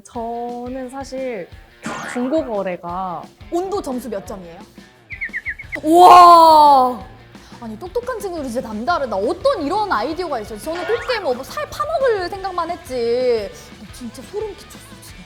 저는 사실 중고 거래가 온도 점수 몇 점이에요? 우와! 아니 똑똑한 친구들이 진짜 남다르다. 어떤 이런 아이디어가 있어요? 저는 꽃게 뭐 살 파먹을 생각만 했지. 나 진짜 소름 끼쳤어 지금.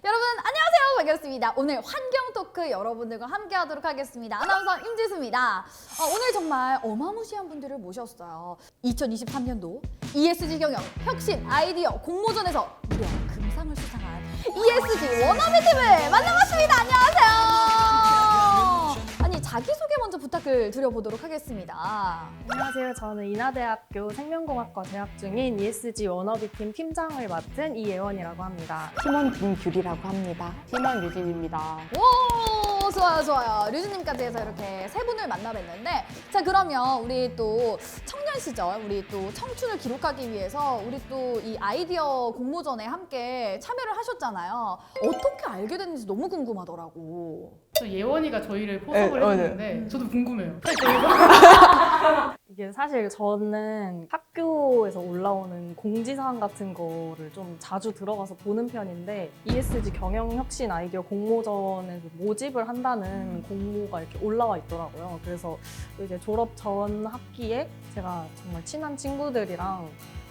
여러분 안녕하세요, 반갑습니다. 오늘 환경 토크 여러분들과 함께 하도록 하겠습니다. 아나운서 임지수입니다. 오늘 정말 어마무시한 분들을 모셨어요. 2023년도 ESG 경영 혁신 아이디어 공모전에서 무려 금상을 수상한 ESG 워너비 팀을 만나봤습니다. 안녕하세요. 아니 자기소개 먼저 부탁을 드려보도록 하겠습니다. 안녕하세요. 저는 인하대학교 생명공학과 재학 중인 ESG 워너비팀 팀장을 맡은 이예원이라고 합니다. 팀원 김규리라고 합니다. 팀원 유진입니다. 오, 좋아요, 좋아요. 류진님까지 해서 이렇게 세 분을 만나뵀는데, 자 그러면 우리 또 청년 시절, 우리 또 청춘을 기록하기 위해서 우리 또 이 아이디어 공모전에 함께 참여를 하셨잖아요. 어떻게 알게 됐는지 너무 궁금하더라고. 저 예원이가 저희를 포섭을 했는데 저도 궁금해요. 이게 사실 저는 학교에서 올라오는 공지사항 같은 거를 좀 자주 들어가서 보는 편인데 ESG 경영혁신 아이디어 공모전에서 모집을 한다는 공모가 이렇게 올라와 있더라고요. 그래서 이제 졸업 전 학기에 제가 정말 친한 친구들이랑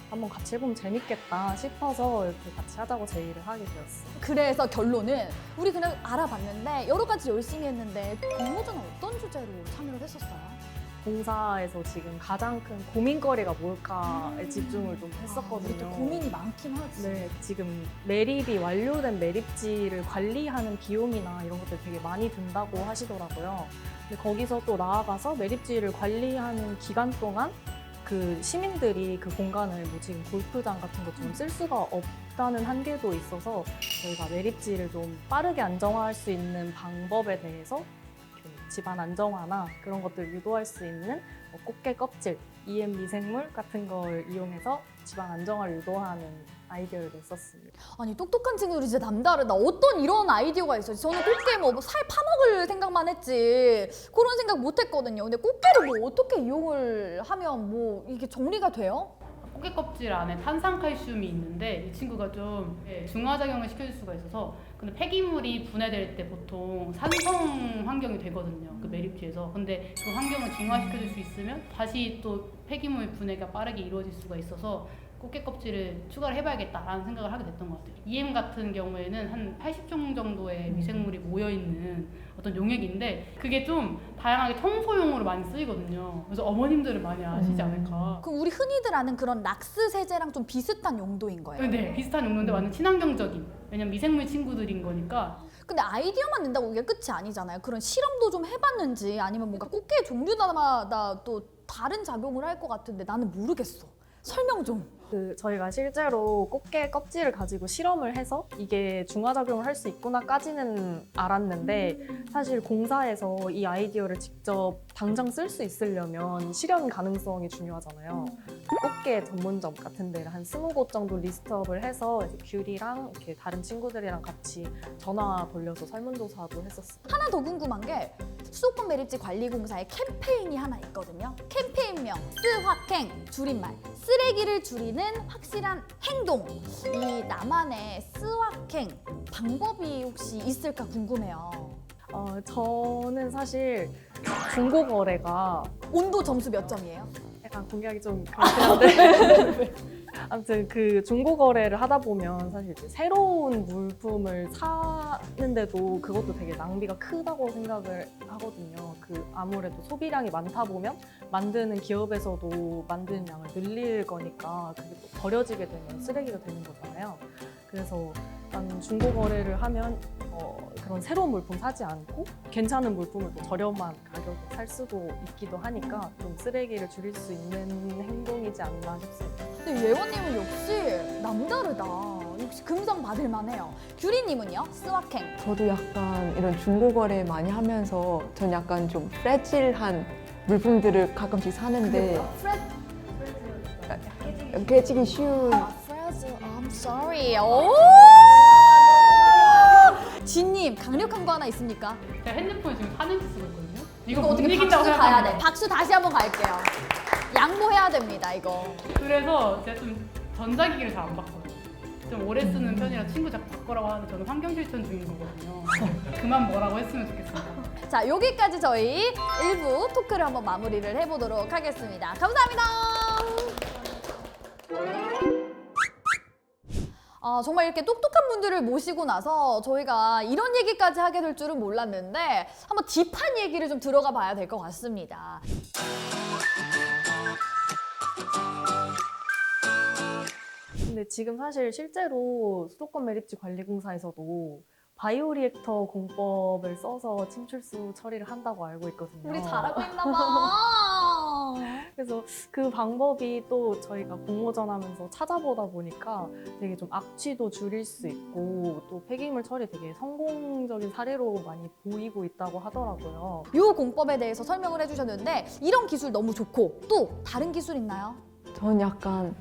한번 같이 해보면 재밌겠다 싶어서 이렇게 같이 하자고 제의를 하게 되었어요. 그래서 결론은 우리 그냥 알아봤는데 여러 가지 열심히 했는데 공모전은 어떤 주제로 참여를 했었어요? 공사에서 지금 가장 큰 고민거리가 뭘까에 집중을 좀 우리 또 했었거든요. 고민이 많긴 하지. 네, 지금 매립이 완료된 매립지를 관리하는 비용이나 이런 것들 되게 많이 든다고 하시더라고요. 근데 거기서 또 나아가서 매립지를 관리하는 기간 동안 그 시민들이 그 공간을 뭐 지금 골프장 같은 것처럼 쓸 수가 없다는 한계도 있어서 저희가 매립지를 좀 빠르게 안정화할 수 있는 방법에 대해서 집안 안정화나 그런 것들 유도할 수 있는 꽃게 껍질, EM 미생물 같은 걸 이용해서 집안 안정화를 유도하는 아이디어를 냈었습니다. 아니 똑똑한 친구들이 진짜 남다르다. 어떤 이런 아이디어가 있어요? 저는 꽃게 뭐 살 파먹을 생각만 했지 그런 생각 못 했거든요. 근데 꽃게를 뭐 어떻게 이용을 하면 뭐 이게 정리가 돼요? 꽃게 껍질 안에 탄산칼슘이 있는데 이 친구가 좀 중화작용을 시켜줄 수가 있어서 근데 폐기물이 분해될 때 보통 산성 환경이 되거든요. 그 매립지에서. 근데 그 환경을 중화시켜줄 수 있으면 다시 또 폐기물 분해가 빠르게 이루어질 수가 있어서 꽃게 껍질을 추가를 해봐야겠다라는 생각을 하게 됐던 것 같아요. EM 같은 경우에는 한 80종 정도의 미생물이 모여있는 어떤 용액인데 그게 좀 다양하게 청소용으로 많이 쓰이거든요. 그래서 어머님들은 많이 아시지 않을까. 그럼 우리 흔히들 아는 그런 락스 세제랑 좀 비슷한 용도인 거예요? 네, 비슷한 용도인데 완전 친환경적인. 왜냐면 미생물 친구들인 거니까. 근데 아이디어만 낸다고 이게 끝이 아니잖아요. 그런 실험도 좀 해봤는지 아니면 뭔가 꽃게 종류마다 또 다른 작용을 할 것 같은데 나는 모르겠어. 설명 좀. 저희가 실제로 꽃게 껍질을 가지고 실험을 해서 이게 중화작용을 할 수 있구나까지는 알았는데 사실 공사에서 이 아이디어를 직접 당장 쓸 수 있으려면 실현 가능성이 중요하잖아요. 꽃게 전문점 같은 데를 한 20곳 정도 리스트업을 해서 이제 귤이랑 이렇게 다른 친구들이랑 같이 전화 돌려서 설문조사도 했었어요. 하나 더 궁금한 게 수도권 매립지 관리공사에 캠페인이 하나 있거든요. 캠페인명 스확행 줄임말 쓰레기를 줄이는 확실한 행동. 이 나만의 스확행 방법이 혹시 있을까 궁금해요. 저는 사실 중고 거래가 온도 점수 몇 점이에요? 약간 공개하기 좀 그렇긴 한데 아무튼 그 중고 거래를 하다 보면 사실 이제 새로운 물품을 사는데도 그것도 되게 낭비가 크다고 생각을 하거든요. 그 아무래도 소비량이 많다 보면 만드는 기업에서도 만드는 양을 늘릴 거니까 그게 또 버려지게 되면 쓰레기가 되는 거잖아요. 그래서 나는 중고 거래를 하면 그런 새로운 물품 사지 않고 괜찮은 물품을 또 저렴한 가격에 살 수도 있기도 하니까 좀 쓰레기를 줄일 수 있는 행동이지 않나 싶습니다. 근데 예원님은 역시 남다르다. 역시 금상 받을 만해요. 규리님은요? 스확행. 저도 약간 이런 중고거래 많이 하면서 전 약간 좀 프레질한 물품들을 가끔씩 사는데 깨지기 쉬운 프레즈, I'm sorry. 오! 진님 강력한 거 하나 있습니까? 제가 핸드폰에 지금 4년째 쓰고 있거든요. 이거 이거 못 어떻게 이긴다고 박수 가야 돼. 생각합니다. 박수 다시 한번 갈게요. 양보해야 됩니다, 이거. 그래서 제가 좀 전자기기를 잘 안 바꿔요. 좀 오래 쓰는 편이라 친구 자꾸 바꾸라고 하는데 저는 환경 실천 중인 거거든요. 그만 뭐라고 했으면 좋겠습니다. 자, 여기까지 저희 1부 토크를 한번 마무리를 해보도록 하겠습니다. 감사합니다. 정말 이렇게 똑똑한 분들을 모시고 나서 저희가 이런 얘기까지 하게 될 줄은 몰랐는데 한번 딥한 얘기를 좀 들어가 봐야 될 것 같습니다. 근데 지금 사실 실제로 수도권 매립지 관리공사에서도 바이오리액터 공법을 써서 침출수 처리를 한다고 알고 있거든요. 우리 잘하고 있나 봐. 그래서 그 방법이 또 저희가 공모전 하면서 찾아보다 보니까 되게 좀 악취도 줄일 수 있고 또 폐기물 처리 되게 성공적인 사례로 많이 보이고 있다고 하더라고요. 이 공법에 대해서 설명을 해주셨는데 이런 기술 너무 좋고 또 다른 기술 있나요? 저는 약간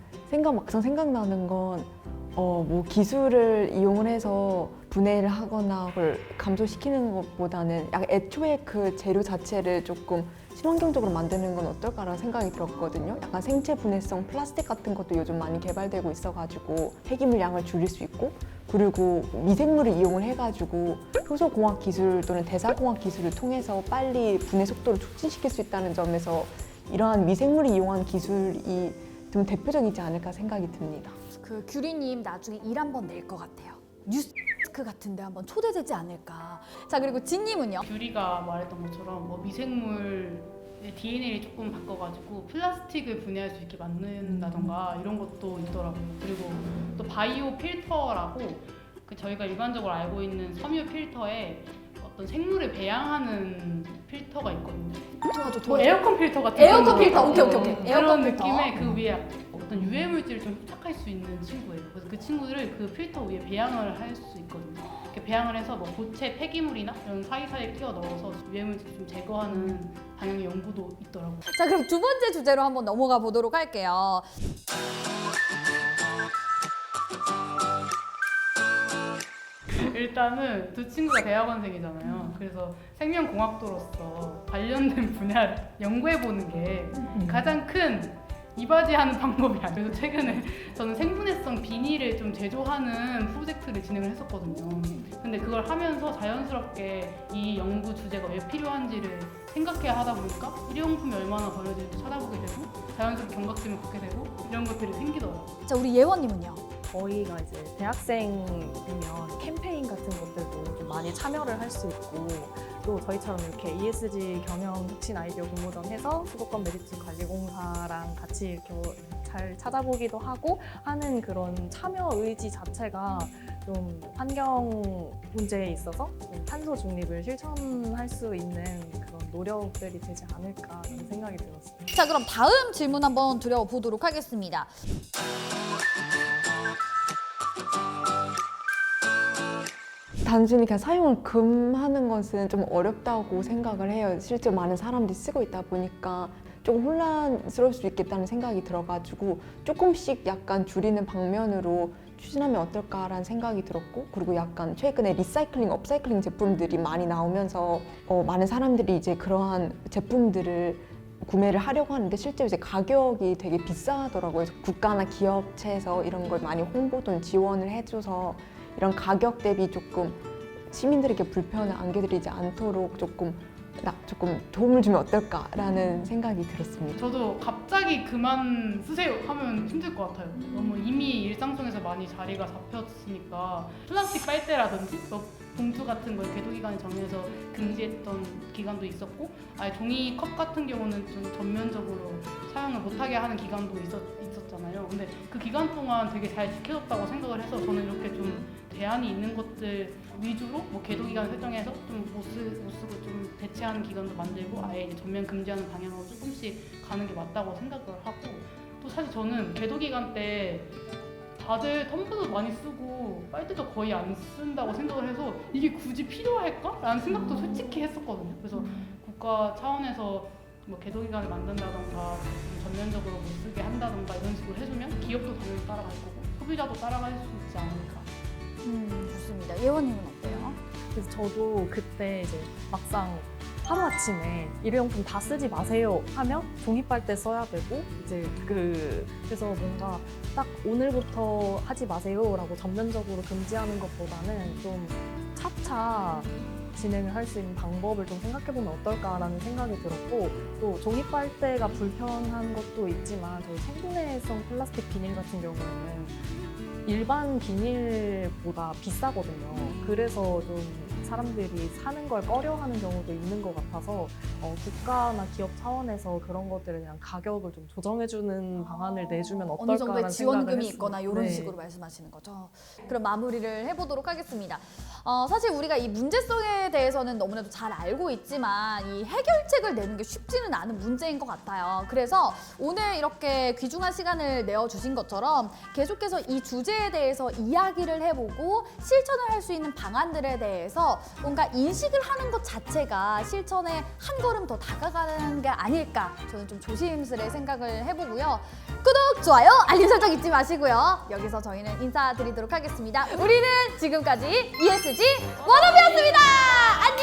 막상 생각나는 건 뭐 기술을 이용을 해서 분해를 하거나 그걸 감소시키는 것보다는 약간 애초에 그 재료 자체를 조금 친환경적으로 만드는 건 어떨까라는 생각이 들었거든요. 약간 생체 분해성 플라스틱 같은 것도 요즘 많이 개발되고 있어가지고 폐기물 양을 줄일 수 있고, 그리고 미생물을 이용을 해가지고 효소공학 기술 또는 대사공학 기술을 통해서 빨리 분해 속도를 촉진시킬 수 있다는 점에서 이러한 미생물을 이용한 기술이 좀 대표적이지 않을까 생각이 듭니다. 그 규리님 나중에 일 한번 낼 것 같아요. 뉴스 같은데 한번 초대되지 않을까. 자, 그리고 진님은요? 규리가 말했던 것처럼 뭐 미생물 DNA를 조금 바꿔가지고 플라스틱을 분해할 수 있게 만든다던가 이런 것도 있더라고요. 그리고 또 바이오 필터라고 그 저희가 일반적으로 알고 있는 섬유 필터에 어떤 생물을 배양하는 필터가 있거든요. 뭐 에어컨 필터 같은 에어컨 그런 필터. 거. 오케이. 그런 에어컨 필터. 느낌의 그 위에 어떤 유해 물질을 좀 흡착할 수 있는 친구예요. 그래서 그 친구들을 그 필터 위에 배양을 할 수 있거든요. 이렇게 배양을 해서 뭐 고체 폐기물이나 이런 사이사이에 끼워 넣어서 유해 물질 좀 제거하는 방향의 연구도 있더라고요. 자, 그럼 두 번째 주제로 한번 넘어가 보도록 할게요. 일단은 두 친구가 대학원생이잖아요. 그래서 생명공학도로서 관련된 분야를 연구해보는 게 가장 큰 이바지하는 방법이 아니에요. 그래서 최근에 저는 생분해성 비닐을 좀 제조하는 프로젝트를 진행을 했었거든요. 근데 그걸 하면서 자연스럽게 이 연구 주제가 왜 필요한지를 생각해야 하다 보니까 일회용품이 얼마나 버려질지 찾아보게 되고 자연스럽게 경각심을 갖게 되고 이런 것들이 생기더라고요. 자, 우리 예원님은요? 저희가 이제 대학생이면 캠페인 같은 것들도 좀 많이 참여를 할 수 있고, 또 저희처럼 이렇게 ESG 경영 혁신 아이디어 공모전 해서 수도권 매립지 관리공사랑 같이 이렇게 잘 찾아보기도 하고 하는 그런 참여 의지 자체가 좀 환경 문제에 있어서 좀 탄소 중립을 실천할 수 있는 그런 노력들이 되지 않을까 라는 생각이 들었습니다. 자, 그럼 다음 질문 한번 드려보도록 하겠습니다. 단순히 그냥 사용을 금하는 것은 좀 어렵다고 생각을 해요. 실제로 많은 사람들이 쓰고 있다 보니까 조금 혼란스러울 수 있겠다는 생각이 들어가지고 조금씩 약간 줄이는 방면으로 추진하면 어떨까라는 생각이 들었고, 그리고 약간 최근에 리사이클링, 업사이클링 제품들이 많이 나오면서 많은 사람들이 이제 그러한 제품들을 구매를 하려고 하는데 실제로 이제 가격이 되게 비싸더라고요. 그래서 국가나 기업체에서 이런 걸 많이 홍보 또는 지원을 해줘서 이런 가격 대비 조금 시민들에게 불편을 안겨드리지 않도록 조금 도움을 주면 어떨까라는 생각이 들었습니다. 저도 갑자기 그만 쓰세요 하면 힘들 것 같아요. 너무 이미 일상 속에서 많이 자리가 잡혔으니까 플라스틱 빨대라든지 봉투 같은 걸 계도기간에 정해서 금지했던 기간도 있었고, 아예 종이컵 같은 경우는 좀 전면적으로 사용을 못하게 하는 기간도 있었잖아요. 근데 그 기간 동안 되게 잘 지켜졌다고 생각을 해서 저는 이렇게 좀 대안이 있는 것들 위주로 뭐 계도기간 설정해서 좀 못 쓰고 좀 대체하는 기간도 만들고 아예 이제 전면 금지하는 방향으로 조금씩 가는 게 맞다고 생각을 하고, 또 사실 저는 계도기간 때 다들 텀블러 많이 쓰고 빨대도 거의 안 쓴다고 생각을 해서 이게 굳이 필요할까? 라는 생각도 솔직히 했었거든요. 그래서 국가 차원에서 뭐 계도기간을 만든다던가 전면적으로 못 쓰게 한다던가 이런 식으로 해주면 기업도 당연히 따라갈 거고 소비자도 따라갈 수 있지 않을까. 좋습니다. 예원님은 어때요? 그래서 저도 그때 이제 막상 하루아침에 일회용품 다 쓰지 마세요 하면 종이빨대 써야 되고 이제 그래서 뭔가 딱 오늘부터 하지 마세요라고 전면적으로 금지하는 것보다는 좀 차차 진행을 할 수 있는 방법을 좀 생각해보면 어떨까라는 생각이 들었고, 또 종이빨대가 불편한 것도 있지만 저희 생분해성 플라스틱 비닐 같은 경우에는 일반 비닐보다 비싸거든요. 그래서 좀 사람들이 사는 걸 꺼려하는 경우도 있는 것 같아서 국가나 기업 차원에서 그런 것들을 그냥 가격을 좀 조정해주는 방안을 내주면 어느 정도의 어떨까라는 지원금이 생각을 있거나 했습니다. 이런 네. 식으로 말씀하시는 거죠. 그럼 마무리를 해보도록 하겠습니다. 사실 우리가 이 문제성에 대해서는 너무나도 잘 알고 있지만 이 해결책을 내는 게 쉽지는 않은 문제인 것 같아요. 그래서 오늘 이렇게 귀중한 시간을 내어주신 것처럼 계속해서 이 주제에 대해서 이야기를 해보고 실천을 할 수 있는 방안들에 대해서 뭔가 인식을 하는 것 자체가 실천에 한 걸음 더 다가가는 게 아닐까, 저는 좀 조심스레 생각을 해보고요. 구독, 좋아요, 알림 설정 잊지 마시고요. 여기서 저희는 인사드리도록 하겠습니다. 우리는 지금까지 ESG 워너비였습니다. 안녕!